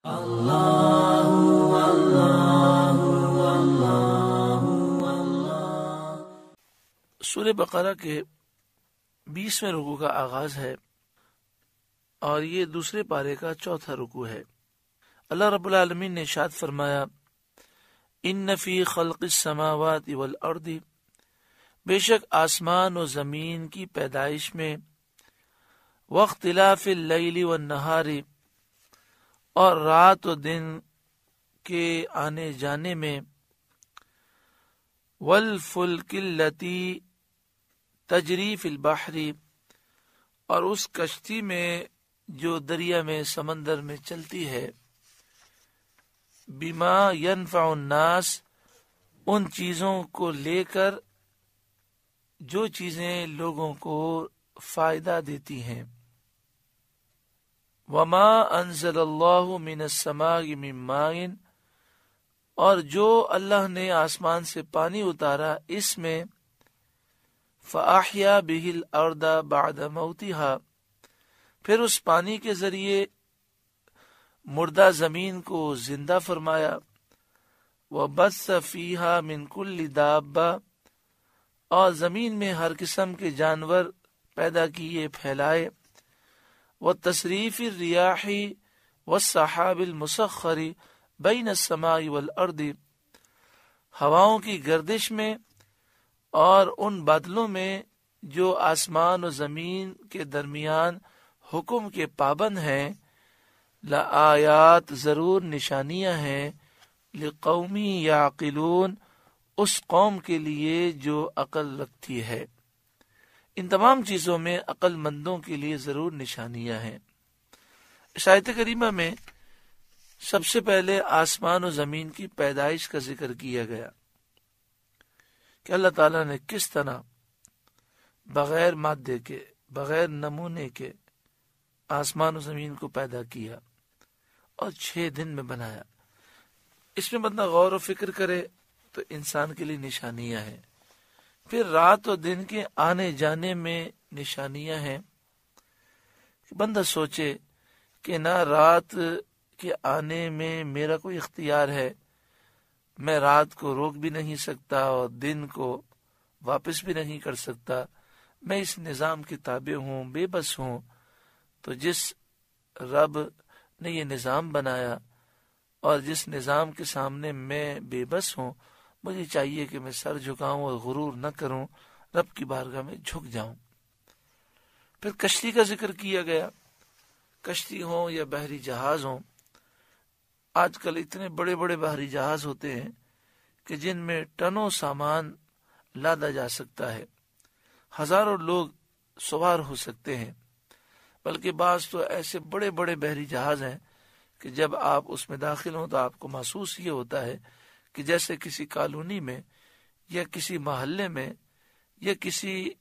سورہ بقرہ کے 20ویں رکوع کا آغاز ہے اور یہ دوسرے پارے کا چوتھا رکوع ہے۔ اللہ رب العالمین نے ارشاد فرمایا، ان فی خلق السماوات والارض، بے شک آسمان و زمین کی پیدائش میں، واختلاف اللیل والنہار، اور رات و دن کے آنے جانے میں، والفلک التی تجری فی البحر، اور اس کشتی میں جو دریا میں سمندر میں چلتی ہے، بما ینفع الناس، ان چیزوں کو لے کر جو چیزیں لوگوں کو فائدہ دیتی ہیں، وما انزل اللہ من السماء من ماء، اور جو اللہ نے آسمان سے پانی اتارا اس میں، فاحیا بہ الارض بعد موتها، پھر اس پانی کے ذریعے مردہ زمین کو زندہ فرمایا، وبث فیہا من کل دابہ، اور زمین میں ہر قسم کے جانور پیدا کیے پھیلائے، وتصریف الریاح والسحاب المسخر بین السماء والارض، ہواؤں کی گردش میں اور ان بادلوں میں جو آسمان و زمین کے درمیان حکم کے پابند ہیں، لآیات، ضرور نشانیاں ہیں، لقوم یعقلون، اس قوم کے لیے جو عقل رکھتی ہے۔ ان تمام چیزوں میں عقل مندوں کے لیے ضرور نشانیاں ہیں۔ اس آیت کریمہ میں سب سے پہلے آسمان و زمین کی پیدائش کا ذکر کیا گیا کہ اللہ تعالیٰ نے کس طرح بغیر مادے کے، بغیر نمونے کے آسمان و زمین کو پیدا کیا اور 6 دن میں بنایا۔ اس میں بندہ غور و فکر کرے تو انسان کے لیے نشانیاں ہیں۔ پھر رات و دن کے آنے جانے میں نشانیاں ہیں کہ بندہ سوچے کہ نہ رات کے آنے میں میرا کوئی اختیار ہے، میں رات کو روک بھی نہیں سکتا اور دن کو واپس بھی نہیں کر سکتا، میں اس نظام کے تابع ہوں، بے بس ہوں۔ تو جس رب نے یہ نظام بنایا اور جس نظام کے سامنے میں بے بس ہوں، مجھے چاہیے کہ میں سر جھکاؤں اور غرور نہ کروں، رب کی بارگاہ میں جھک جاؤں۔ پھر کشتی کا ذکر کیا گیا، کشتی ہوں یا بحری جہاز ہوں۔ آج کل اتنے بڑے بڑے بحری جہاز ہوتے ہیں کہ جن میں ٹنوں سامان لادا جا سکتا ہے، ہزاروں لوگ سوار ہو سکتے ہیں، بلکہ بعض تو ایسے بڑے بڑے بحری جہاز ہیں کہ جب آپ اس میں داخل ہوں تو آپ کو محسوس یہ ہوتا ہے کہ جیسے کسی کالونی میں یا کسی محلے میں یا کسی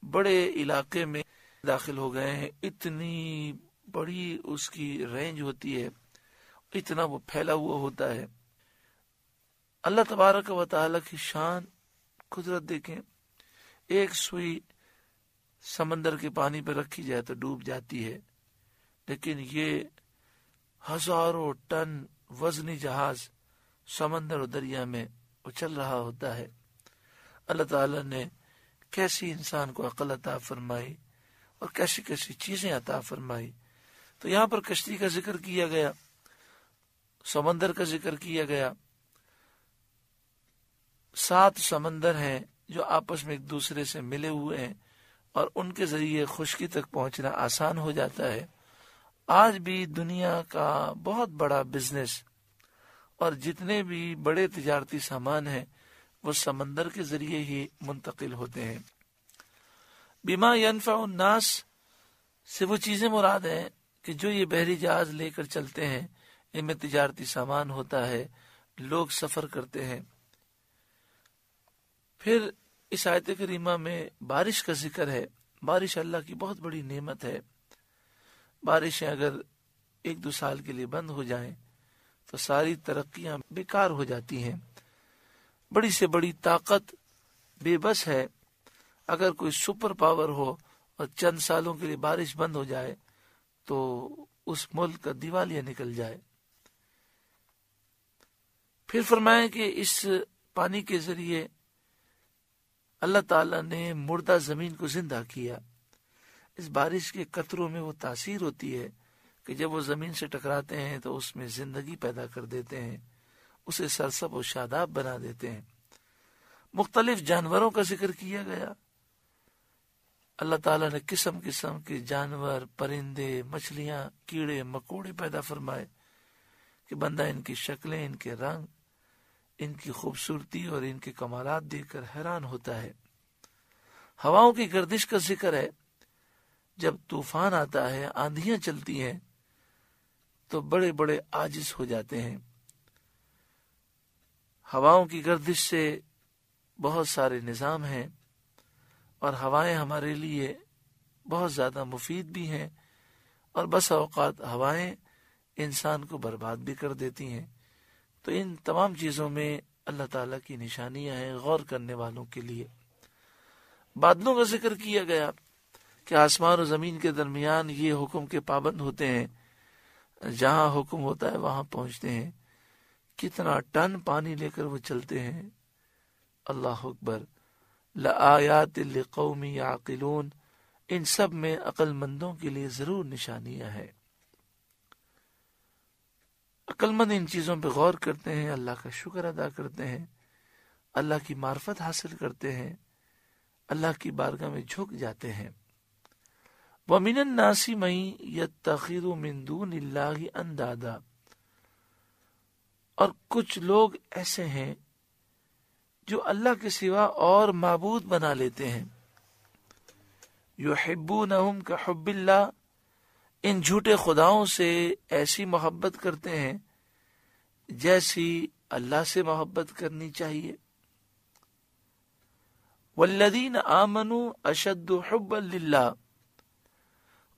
بڑے علاقے میں داخل ہو گئے ہیں۔ اتنی بڑی اس کی رینج ہوتی ہے، اتنا وہ پھیلا ہوا ہوتا ہے۔ اللہ تبارک و تعالیٰ کی شان، قدرت دیکھیں، ایک سوئی سمندر کے پانی پہ رکھی جائے تو ڈوب جاتی ہے، لیکن یہ ہزاروں ٹن وزنی جہاز سمندر و دریا میں وہ چل رہا ہوتا ہے۔ اللہ تعالیٰ نے کیسی انسان کو عقل عطا فرمائی اور کیسی کیسی چیزیں عطا فرمائی۔ تو یہاں پر کشتی کا ذکر کیا گیا، سمندر کا ذکر کیا گیا۔ 7 سمندر ہیں جو آپس میں ایک دوسرے سے ملے ہوئے ہیں اور ان کے ذریعے خشکی تک پہنچنا آسان ہو جاتا ہے۔ آج بھی دنیا کا بہت بڑا بزنس اور جتنے بھی بڑے تجارتی سامان ہیں وہ سمندر کے ذریعے ہی منتقل ہوتے ہیں۔ بما ينفع الناس سے وہ چیزیں مراد ہیں کہ جو یہ بحری جہاز لے کر چلتے ہیں، ان میں تجارتی سامان ہوتا ہے، لوگ سفر کرتے ہیں۔ پھر اس آیت کریمہ میں بارش کا ذکر ہے۔ بارش اللہ کی بہت بڑی نعمت ہے۔ بارشیں اگر 1-2 سال کے لیے بند ہو جائیں تو ساری ترقیاں بیکار ہو جاتی ہیں۔ بڑی سے بڑی طاقت بے بس ہے، اگر کوئی سپر پاور ہو اور چند سالوں کے لیے بارش بند ہو جائے تو اس ملک کا دیوالیہ نکل جائے۔ پھر فرمایا کہ اس پانی کے ذریعے اللہ تعالیٰ نے مردہ زمین کو زندہ کیا. اس بارش کے قطروں میں وہ تاثیر ہوتی ہے کہ جب وہ زمین سے ٹکراتے ہیں تو اس میں زندگی پیدا کر دیتے ہیں، اسے سرسب و شاداب بنا دیتے ہیں. مختلف جانوروں کا ذکر کیا گیا. اللہ تعالیٰ نے قسم قسم کے جانور، پرندے، مچھلیاں، کیڑے مکوڑے پیدا فرمائے کہ بندہ ان کی شکلیں، ان کے رنگ، ان کی خوبصورتی اور ان کے کمالات دیکھ کر حیران ہوتا ہے. ہواؤں کی گردش کا ذکر ہے. جب طوفان آتا ہے، آندھیاں چلتی ہیں تو بڑے بڑے عاجز ہو جاتے ہیں. ہواؤں کی گردش سے بہت سارے نظام ہیں اور ہوائیں ہمارے لیے بہت زیادہ مفید بھی ہیں، اور بس اوقات ہوائیں انسان کو برباد بھی کر دیتی ہیں. تو ان تمام چیزوں میں اللہ تعالیٰ کی نشانیاں ہیں غور کرنے والوں کے لیے. بادلوں کا ذکر کیا گیا کہ آسمان و زمین کے درمیان یہ حکم کے پابند ہوتے ہیں، جہاں حکم ہوتا ہے وہاں پہنچتے ہیں. کتنا ٹن پانی لے کر وہ چلتے ہیں. اللہ اکبر. لآیات لقوم یعقلون. ان سب میں عقل مندوں کے لیے ضرور نشانیاں ہیں. عقل مند ان چیزوں پہ غور کرتے ہیں، اللہ کا شکر ادا کرتے ہیں، اللہ کی معرفت حاصل کرتے ہیں، اللہ کی بارگاہ میں جھک جاتے ہیں. وَمِنَ النَّاسِ مَن يَتَّخِذُ مِن دُونِ اللَّهِ أَندَادًا. اور کچھ لوگ ایسے ہیں جو اللہ کے سوا اور معبود بنا لیتے ہیں. يُحِبُّونَهُمْ كَحُبِّ اللَّهِ. ان جھوٹے خداؤں سے ایسی محبت کرتے ہیں جیسی اللہ سے محبت کرنی چاہیے. وَالَّذِينَ آمَنُوا أَشَدُّ حُبًّا لِلَّهِ.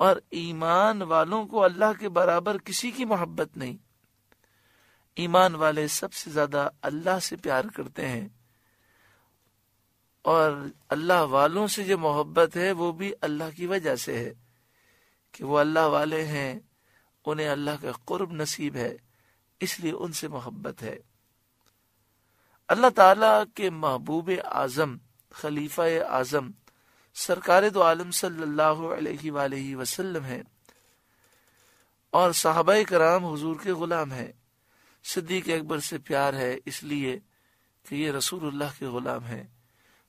اور ایمان والوں کو اللہ کے برابر کسی کی محبت نہیں. ایمان والے سب سے زیادہ اللہ سے پیار کرتے ہیں، اور اللہ والوں سے جو محبت ہے وہ بھی اللہ کی وجہ سے ہے کہ وہ اللہ والے ہیں، انہیں اللہ کا قرب نصیب ہے، اس لیے ان سے محبت ہے. اللہ تعالیٰ کے محبوب اعظم، خلیفہ اعظم، سرکار دو عالم صلی اللہ علیہ وآلہ وسلم ہیں، اور صحابہ کرام حضور کے غلام ہیں. صدیق اکبر سے پیار ہے اس لیے کہ یہ رسول اللہ کے غلام ہیں.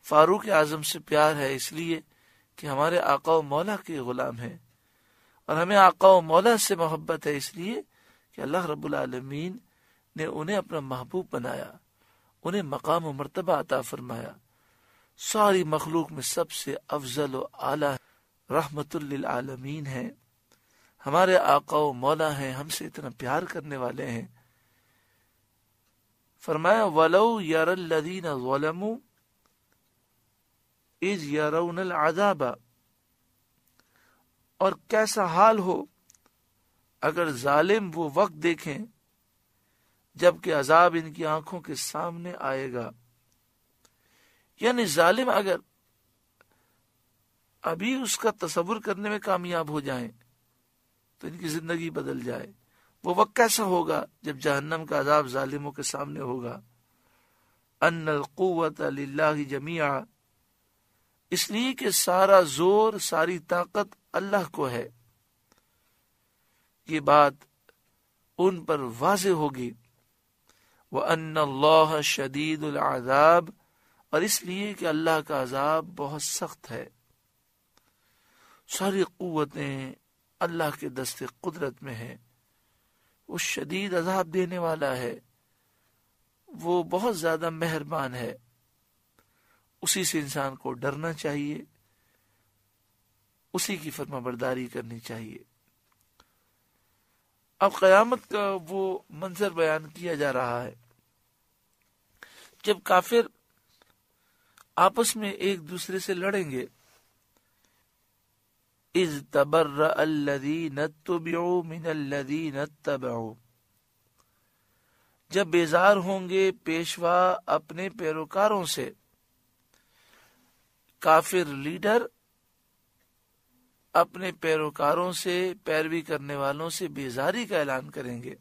فاروق اعظم سے پیار ہے اس لیے کہ ہمارے آقا و مولا کے غلام ہیں. اور ہمیں آقا و مولا سے محبت ہے اس لیے کہ اللہ رب العالمین نے انہیں اپنا محبوب بنایا، انہیں مقام و مرتبہ عطا فرمایا. ساری مخلوق میں سب سے افضل و اعلیٰ رحمت للعالمین ہیں، ہمارے آقا و مولا ہیں، ہم سے اتنا پیار کرنے والے ہیں. فرمایا وَلَوْ يَرَى الَّذِينَ ظَلَمُوا إِذْ يَرَوْنَ الْعَذَابَ. اور کیسا حال ہو اگر ظالم وہ وقت دیکھیں جبکہ عذاب ان کی آنکھوں کے سامنے آئے گا. یعنی ظالم اگر ابھی اس کا تصور کرنے میں کامیاب ہو جائیں تو ان کی زندگی بدل جائے. وہ وقت کیسا ہوگا جب جہنم کا عذاب ظالموں کے سامنے ہوگا. ان القوت للہ جمیعا. اس لیے کہ سارا زور، ساری طاقت اللہ کو ہے. یہ بات ان پر واضح ہوگی. وَأَنَّ اللَّهَ شَدِيدُ الْعَذَابِ. اور اس لیے کہ اللہ کا عذاب بہت سخت ہے. ساری قوتیں اللہ کے دست قدرت میں ہیں. وہ شدید عذاب دینے والا ہے، وہ بہت زیادہ مہربان ہے. اسی سے انسان کو ڈرنا چاہیے، اسی کی فرما برداری کرنی چاہیے. اب قیامت کا وہ منظر بیان کیا جا رہا ہے جب کافر آپس میں ایک دوسرے سے لڑیں گے. اذ تبرأ الذین اتبعوا من الذین اتبعوا. جب بیزار ہوں گے پیشوا اپنے پیروکاروں سے. کافر لیڈر اپنے پیروکاروں سے، پیروی کرنے والوں سے بیزاری کا اعلان کریں گے.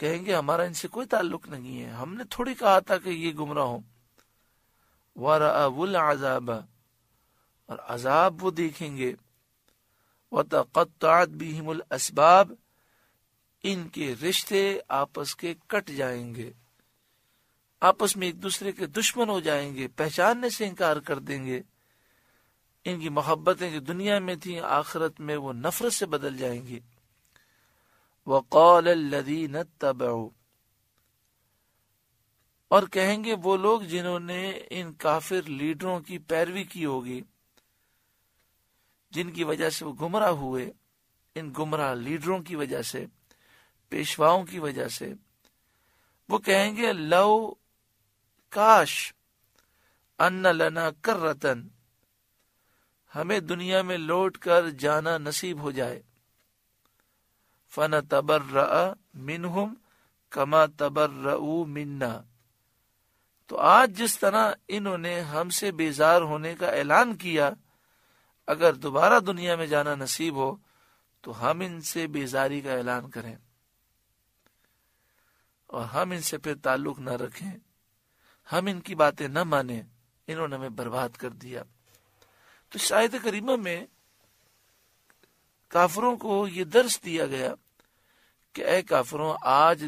کہیں گے ہمارا ان سے کوئی تعلق نہیں ہے، ہم نے تھوڑی کہا تھا کہ یہ گمراہ ہوں۔ وَرَأَوُا الْعَذَابَ، اور عذاب وہ دیکھیں گے، وَتَقَطَّعَتْ بِهِمُ الْأَسْبَابِ، ان کے رشتے آپس کے کٹ جائیں گے، آپس میں ایک دوسرے کے دشمن ہو جائیں گے، پہچاننے سے انکار کر دیں گے۔ ان کی محبتیں جو دنیا میں تھیں آخرت میں وہ نفرت سے بدل جائیں گی۔ وَقَالَ الَّذِينَ اتَّبَعُوا، اور کہیں گے وہ لوگ جنہوں نے ان کافر لیڈروں کی پیروی کی ہوگی، جن کی وجہ سے وہ گمراہ ہوئے، ان گمراہ لیڈروں کی وجہ سے، پیشواؤں کی وجہ سے، وہ کہیں گے لو، کاش، ان لنا کرتن، ہمیں دنیا میں لوٹ کر جانا نصیب ہو جائے، فنتبرأ منہم کما تبرؤوا منا، تو آج جس طرح انہوں نے ہم سے بیزار ہونے کا اعلان کیا، اگر دوبارہ دنیا میں جانا نصیب ہو تو ہم ان سے بیزاری کا اعلان کریں اور ہم ان سے پھر تعلق نہ رکھیں، ہم ان کی باتیں نہ مانیں، انہوں نے ہمیں برباد کر دیا۔ تو اس آیت کریمہ میں کافروں کو یہ درس دیا گیا کہ اے کافروں، آج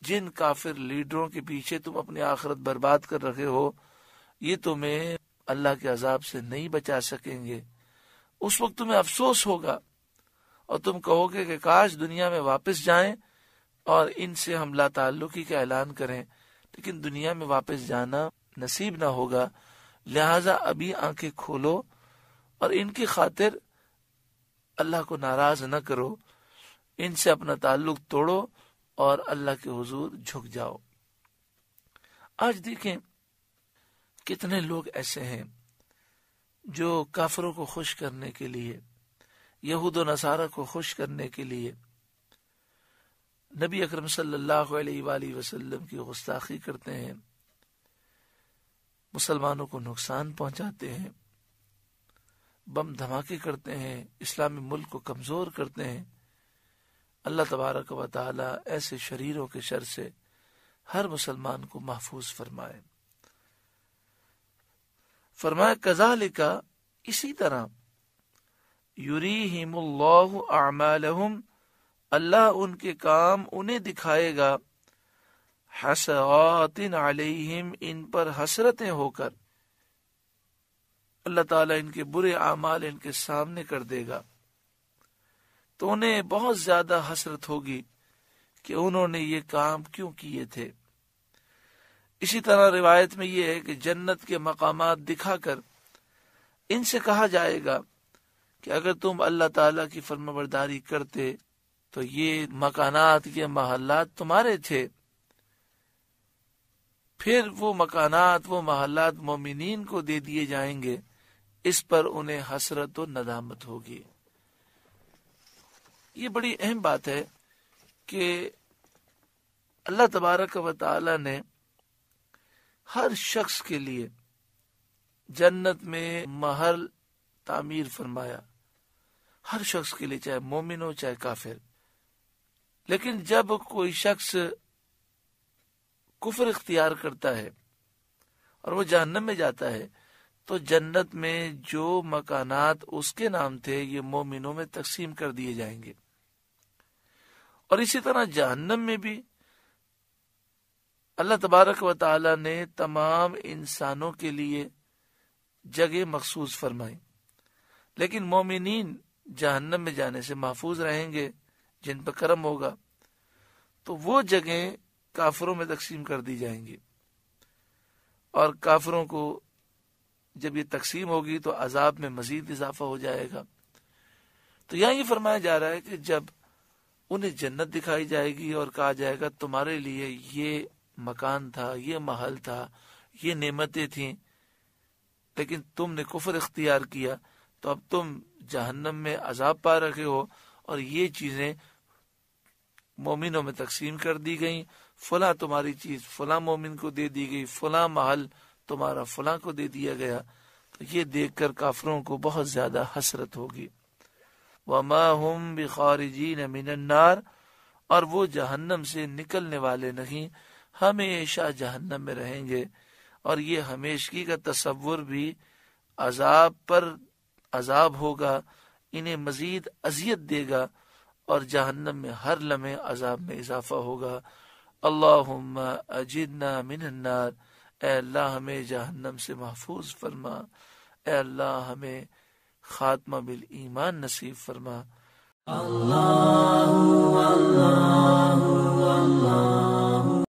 جن کافر لیڈروں کے پیچھے تم اپنی آخرت برباد کر رکھے ہو، یہ تمہیں اللہ کے عذاب سے نہیں بچا سکیں گے۔ اس وقت تمہیں افسوس ہوگا اور تم کہو گے کہ کاش دنیا میں واپس جائیں اور ان سے ہم لا تعلقی کا اعلان کریں، لیکن دنیا میں واپس جانا نصیب نہ ہوگا، لہٰذا ابھی آنکھیں کھولو اور ان کی خاطر اللہ کو ناراض نہ کرو، ان سے اپنا تعلق توڑو اور اللہ کے حضور جھک جاؤ۔ آج دیکھیں کتنے لوگ ایسے ہیں جو کافروں کو خوش کرنے کے لیے، یہود و نصارہ کو خوش کرنے کے لیے نبی اکرم صلی اللہ علیہ وآلہ وسلم کی گستاخی کرتے ہیں، مسلمانوں کو نقصان پہنچاتے ہیں، بم دھماکے کرتے ہیں، اسلامی ملک کو کمزور کرتے ہیں۔ اللہ تبارک و تعالی ایسے شریروں کے شر سے ہر مسلمان کو محفوظ فرمائے۔ فرمایا کذالک، اسی طرح، یریہم اللہ اعمالہم، اللہ ان کے کام انہیں دکھائے گا، حسرات علیہم، ان پر حسرتیں ہو کر، اللہ تعالیٰ ان کے برے اعمال ان کے سامنے کر دے گا، تو انہیں بہت زیادہ حسرت ہوگی کہ انہوں نے یہ کام کیوں کیے تھے۔ اسی طرح روایت میں یہ ہے کہ جنت کے مقامات دکھا کر ان سے کہا جائے گا کہ اگر تم اللہ تعالیٰ کی فرمانبرداری کرتے تو یہ مکانات، یہ محلات تمہارے تھے۔ پھر وہ مکانات، وہ محلات مومنین کو دے دیے جائیں گے، اس پر انہیں حسرت و ندامت ہوگی۔ یہ بڑی اہم بات ہے کہ اللہ تبارک و تعالی نے ہر شخص کے لیے جنت میں محل تعمیر فرمایا، ہر شخص کے لیے، چاہے مومن ہو چاہے کافر۔ لیکن جب کوئی شخص کفر اختیار کرتا ہے اور وہ جہنم میں جاتا ہے تو جنت میں جو مکانات اس کے نام تھے یہ مومنوں میں تقسیم کر دیے جائیں گے، اور اسی طرح جہنم میں بھی اللہ تبارک و تعالی نے تمام انسانوں کے لیے جگہ مخصوص فرمائی، لیکن مومنین جہنم میں جانے سے محفوظ رہیں گے جن پر کرم ہوگا، تو وہ جگہیں کافروں میں تقسیم کر دی جائیں گی، اور کافروں کو جب یہ تقسیم ہوگی تو عذاب میں مزید اضافہ ہو جائے گا۔ تو یہاں یہ فرمایا جا رہا ہے کہ جب انہیں جنت دکھائی جائے گی اور کہا جائے گا تمہارے لیے یہ مکان تھا، یہ محل تھا، یہ نعمتیں تھیں، لیکن تم نے کفر اختیار کیا تو اب تم جہنم میں عذاب پا رکھے ہو، اور یہ چیزیں مومنوں میں تقسیم کر دی گئیں، فلاں تمہاری چیز فلاں مومن کو دے دی گئی، فلاں محل تمہارا فلاں کو دے دیا گیا، تو یہ دیکھ کر کافروں کو بہت زیادہ حسرت ہوگی۔ وَمَا هُمْ بِخَارِجِينَ مِنَ النَّارِ، اور وہ جہنم سے نکلنے والے نہیں، ہمیشہ جہنم میں رہیں گے۔ اور یہ ہمیشگی کا تصور بھی عذاب پر عذاب ہوگا، انہیں مزید اذیت دے گا، اور جہنم میں ہر لمحے عذاب میں اضافہ ہوگا۔ اللہم اجرنا من النار، اے اللہ ہمیں جہنم سے محفوظ فرما، اے اللہ ہمیں خاتمہ بالایمان نصیب فرما۔ اللہ اللہ اللہ